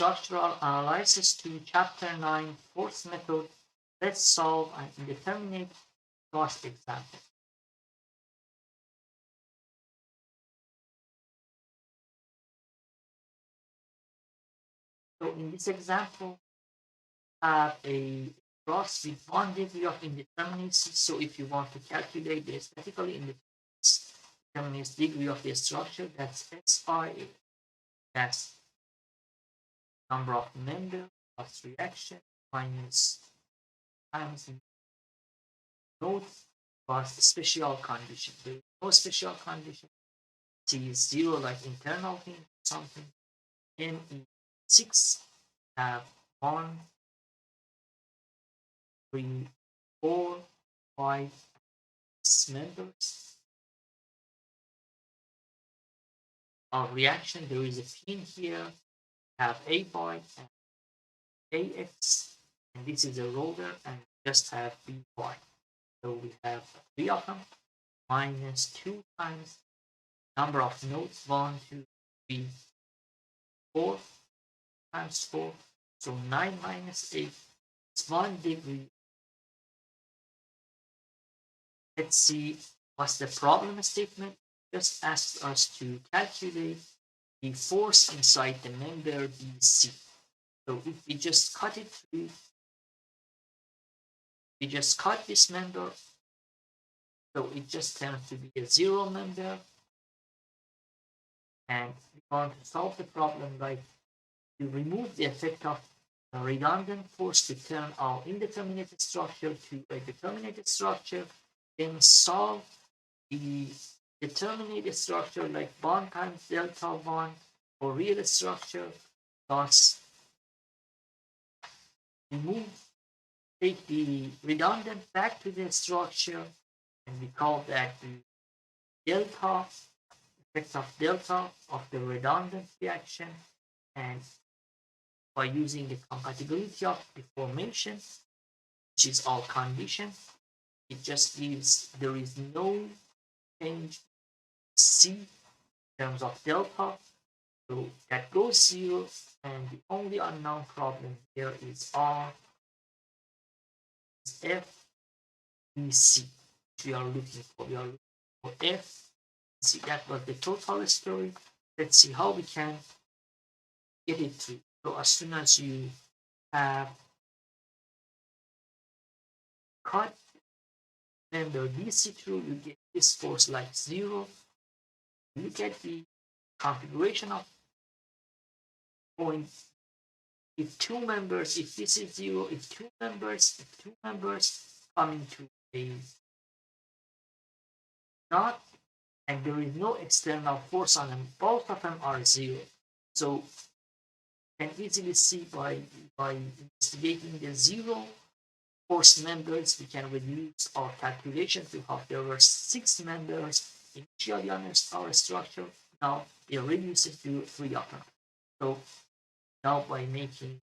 structural analysis to Chapter 9 Force Method. Let's solve an indeterminate cost example. So in this example, have a cross with one degree of indeterminacy. So if you want to calculate the statically indeterminate degree of the structure, that's SI. That's number of members plus reaction minus times nodes plus special condition. There is no special condition. T is 0 like internal thing, something. N is 6, have 1, 3, 4, 5, 6 members. Our reaction, there is a pin here, have A bar and AX, and this is a roller, and just have B bar. So we have 3 of them, minus 2 times number of nodes, 1, 2, 3, 4 times 4. So 9 minus 8 is 1 degree. Let's see what's the problem statement. Just asks us to calculate the force inside the member BC. So if we just cut it through, we just cut this member, so it just turns to be a 0 member. And we want to solve the problem by to remove the effect of a redundant force to turn our indeterminate structure to a determinate structure, then solve the determinate structure like bond times delta bond for real structure, thus remove, take the redundant back to the structure, and we call that the delta, effect of delta of the redundant reaction. And by using the compatibility of deformation, which is our condition, it just gives there is no change C in terms of delta, so that goes 0, and the only unknown problem here is R is F B C, which we are looking for. We are looking for F. See, that was the total story. Let's see how we can get it through. So as soon as you have cut member DC through, you get this force like 0. Look at the configuration of point. If two members, if this is 0, if two members coming to a dot, and there is no external force on them, both of them are 0. So you can easily see by investigating the 0 force members, we can reduce our calculation to have there were 6 members initially on our structure. Now it reduces to 3 of them. So now by making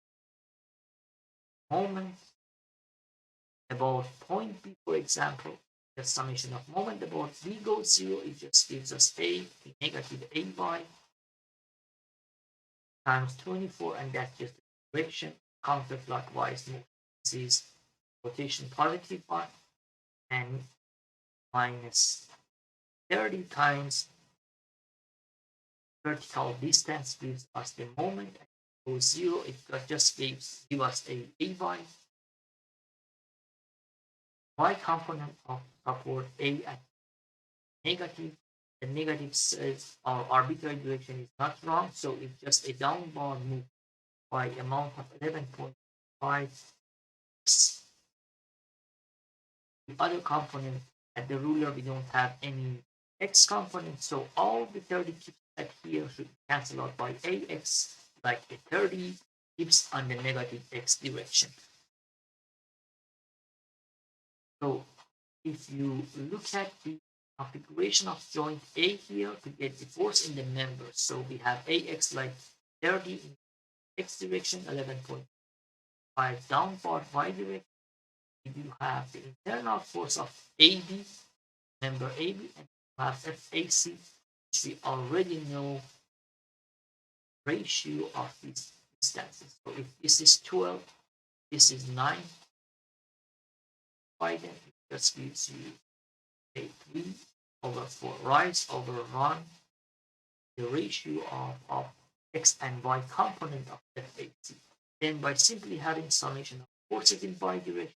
moment about point B, for example, the summation of moment about B goes 0, it just gives us A, the negative A by times 24, and that's just the direction, counterclockwise motion. This is rotation positive part, and minus 30 times vertical distance gives us the moment. And goes 0, it just gives us a by y component of support A at negative. The negative says our arbitrary direction is not wrong, so it's just a downward move by amount of 11.5. The other component at the ruler, we don't have any x component, so all the 30 keeps at here should cancel out by ax, like the 30 keeps on the negative x direction. So if you look at the configuration of joint A here to get the force in the members, so we have ax like 30 in x direction, 11.5 downward y direction. You have the internal force of AB, member AB, and you have FAC, which we already know ratio of this instances. So if this is 12, this is 9, it just gives you a 3 over 4. Rise over run the ratio of x and y component of FAC. Then by simply having summation of forces in bidirectional,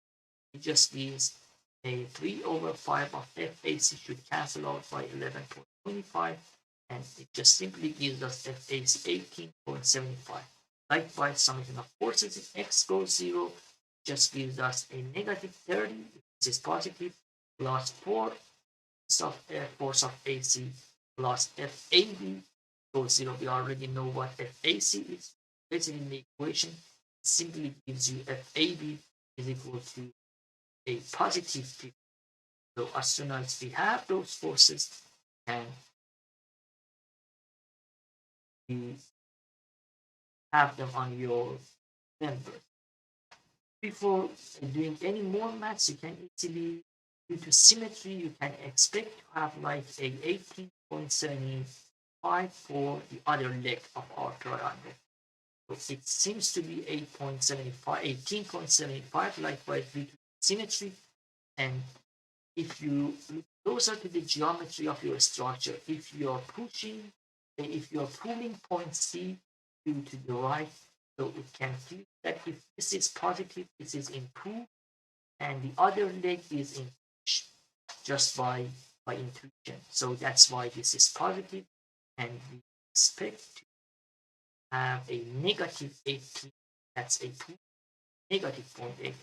it just gives a 3 over 5 of FAC should cancel out by 11.25, and it just simply gives us FAC 18.75. Likewise, summation of forces in x goes 0 just gives us a negative 30, this is positive, plus 4 of force of AC plus FAB goes 0. We already know what FAC is. Basically, in the equation, it simply gives you FAB is equal to a positive 50. So as soon as we have those forces, and you have them on your member. Before doing any more maths, you can easily, due to symmetry, you can expect to have like a 18.75 for the other leg of our triangle. So it seems to be 8.75, 18.75, likewise due to symmetry. And if you look closer to the geometry of your structure, if you're pulling point C to the right, so it can feel that if this is positive, this is in pull, and the other leg is in push, just by intuition. So that's why this is positive, and we expect to have a negative 18. That's a pull, negative 0.80.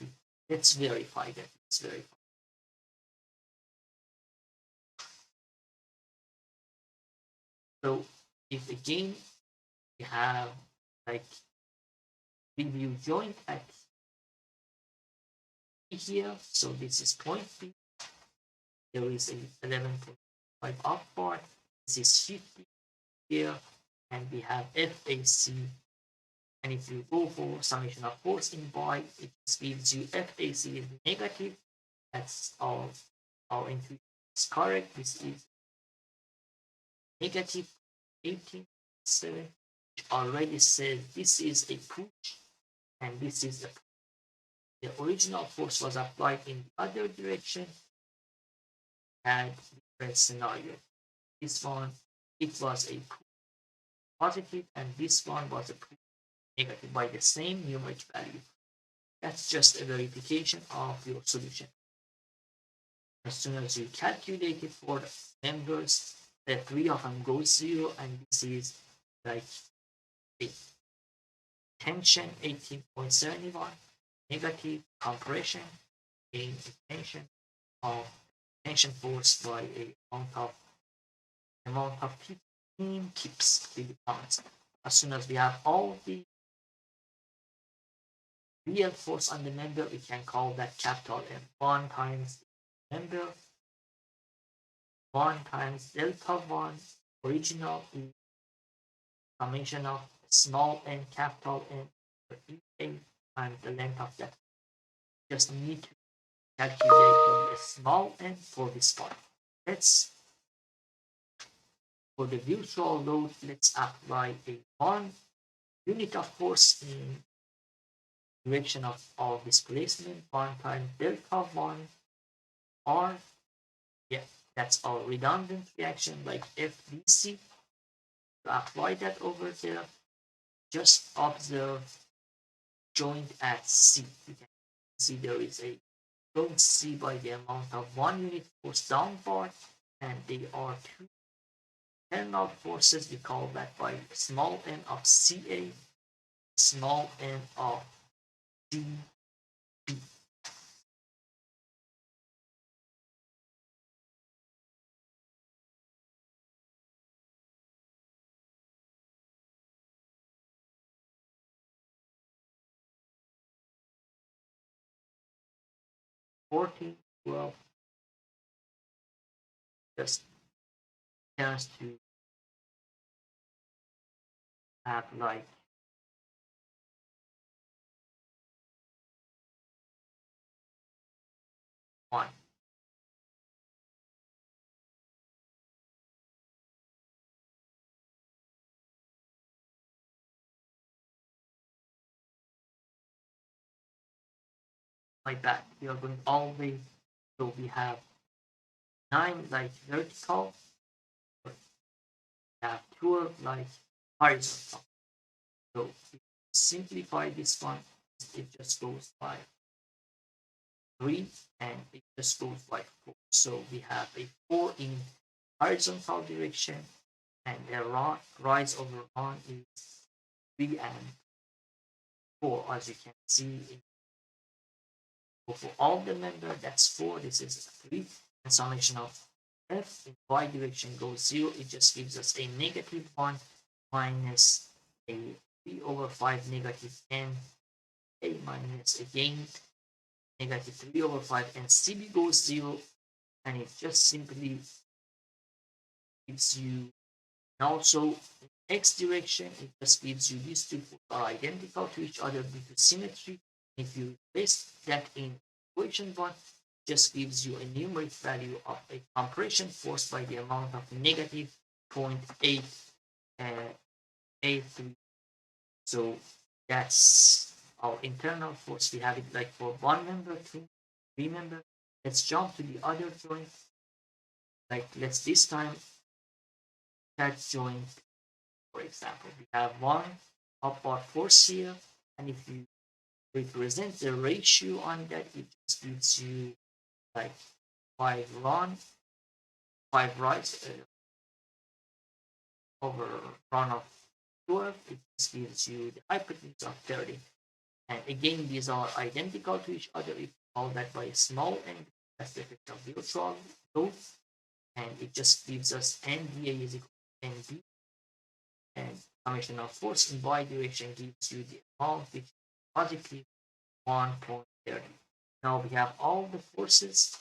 Let's verify that. Let's verify. So if again we have like review joint at here, so this is point B. There is a 11.5 up part. This is 50 here, and we have FAC. And if you go for summation of force in by, it just gives you FAC is negative. That's our intuition is correct. This is negative 18.7, which already says this is a push and this is a push. The original force was applied in the other direction, and different scenario. This one, it was a push positive, and this one was a push negative by the same numeric value. That's just a verification of your solution. As soon as you calculate it for the members, the 3 of them goes 0, and this is like a tension 18.71, negative compression, gain a of tension force by a amount of 15 kips kilograms. As soon as we have all the real force on the member, we can call that capital M. 1 times member, 1 times delta 1, original is summation of small n capital N for EA times the length of that. Just need to calculate the small n for this part. Let's, for the virtual load, let's apply a 1 unit of force in direction of displacement, 1 times delta 1 r. Yeah, that's our redundant reaction like FDC. To apply that over there, just observe joint at C. You can see there is a joint C by the amount of 1 unit force downward, and they are two internal forces. We call that by small n of CA, small n of DB. 14, 12, just chance to have like 1. like that. We are going all the way. So we have 9 like vertical, we have 12 like horizontal. So if you simplify this one, it just goes by 3 and it just goes by 4. So we have a 4 in horizontal direction and the rise over 1 is 3 and 4, as you can see. For all the member, that's 4. This is 3. And summation of f in y direction goes 0. It just gives us a negative 1 minus a 3 over 5 negative 10, a minus again negative 3 over 5, and cb goes 0, and it just simply gives you. And also, in x direction, it just gives you these two are identical to each other due to symmetry. If you place that in equation 1, it just gives you a numeric value of a compression force by the amount of negative 0.8 A3. So that's our internal force. We have it like for one member, 2, 3 member. Let's jump to the other joint. Like let's this time that joint. For example, we have one upward force here, and if you represent the ratio on that, it just gives you like 5 run, 5 rise over run of 12. It just gives you the hypotenuse of 30. And again, these are identical to each other. If you call that by a small n, that's the effect of neutral load, and it just gives us NDA is equal to NB, and summation of force in y direction gives you the amount which is positive 1.30. Now we have all the forces.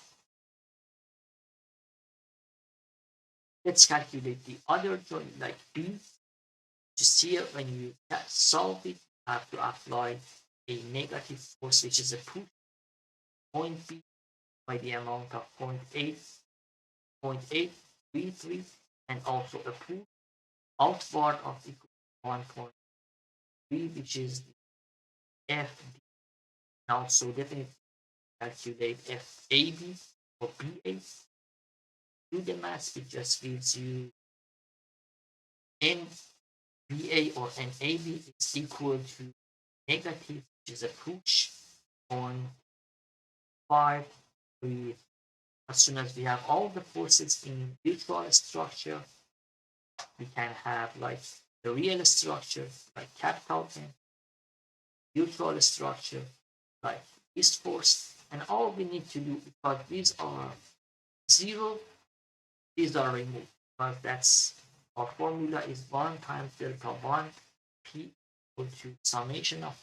Let's calculate the other joint like B. Just here, when you solve it, you have to apply a negative force, which is a push point B by the amount of 0.833, and also a pull outward of equal to 1.3, which is FD. And also definitely calculate FAB or BA. Do the math, it just gives you NBA or NAB is equal to negative, which is a push on 5 with. As soon as we have all the forces in neutral structure, we can have like the real structure like capital N, neutral structure like this force, and all we need to do, because these are 0, these are removed, because that's our formula is 1 times delta 1 P equal to summation of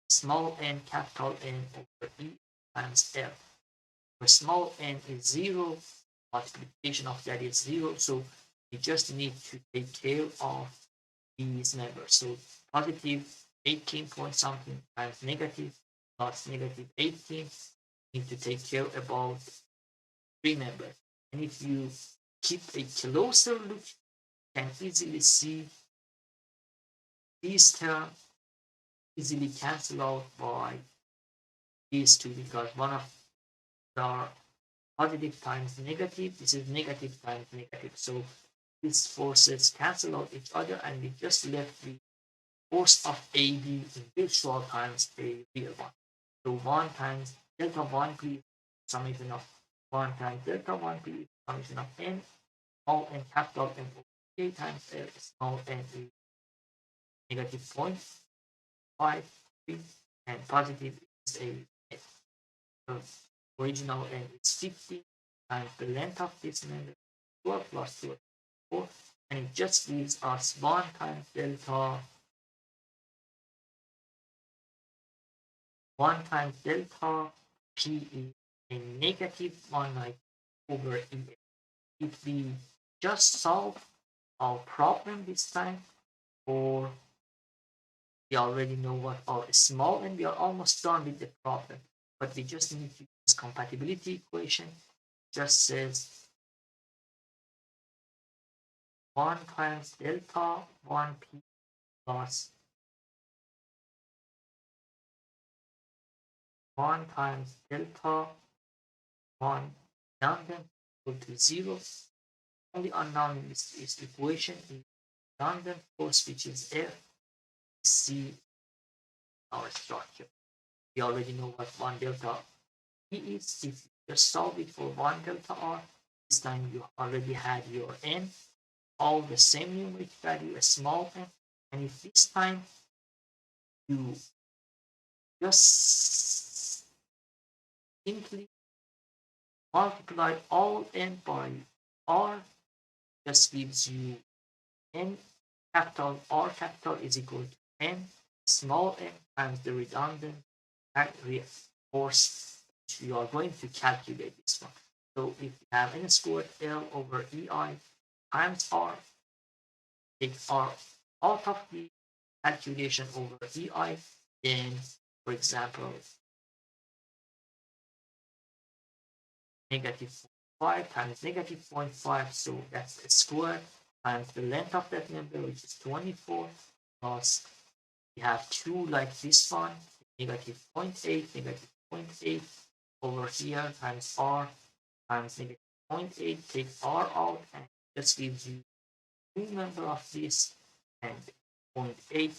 small n capital N over E times L, where small n is 0, multiplication of that is 0, so we just need to take care of these members. So positive 18 point something times negative plus negative 18, need to take care about 3 members. And if you keep a closer look, you can easily see these terms easily cancel out by these two, because one of the positive times negative, this is negative times negative. So these forces cancel out each other, and we just left the force of AB in virtual times a real one. So 1 times delta 1 P summation of 1 times delta 1 P summation of N, small n capital N over K times L, small n is negative 0.53, and positive is a the original n is 50, and the length of this member 12 plus 2 4, and it just gives us 1 times delta 1 times delta P is a negative 1 like over E. If we just solve our problem this time, or we already know what our small, and we are almost done with the problem, but we just need to use compatibility equation. Just says 1 times delta 1 P plus 1 times delta 1 redundant equal to 0. Only unknown in this equation is redundant force, which is F. C our structure. We already know what 1 delta E is. If you just solve it for 1 delta R, this time you already had your N, all the same numeric value, a small n. And if this time you just simply multiply all n by R, just gives you n capital R capital is equal to n small n times the redundant force. You are going to calculate this one. So if you have n squared L over EI times R, take R out of the calculation over EI, then, for example, negative 0.5 times negative 0.5, so that's a square times the length of that number, which is 24, plus we have 2 like this one, negative 0.8, negative 0.8 over here times R times negative 0.8, take R out, and this gives you two number of this, and 0.8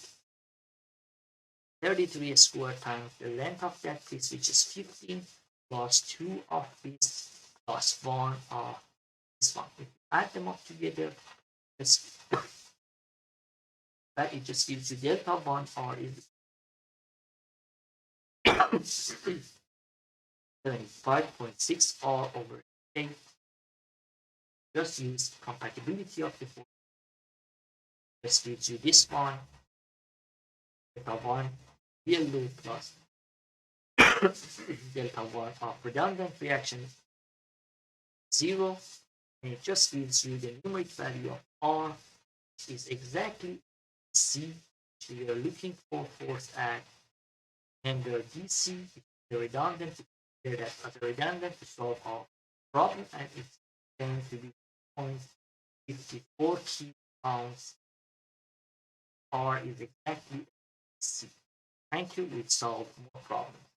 33 squared times the length of that piece, which is 15, plus 2 of this, plus 1 of this one. If you add them up together, this, that it just gives you delta 1 R is 75.6 R over 8. Just use compatibility of the force. Just gives you this one, delta 1 real load plus delta 1 of redundant reaction 0, and it just gives you the numeric value of R, which is exactly C, which we are looking for force at under DC, the redundant, consider that as a redundant to solve our problem, and it's going to be 0.54 kilograms. R is exactly C. Thank you. We've solved more problems.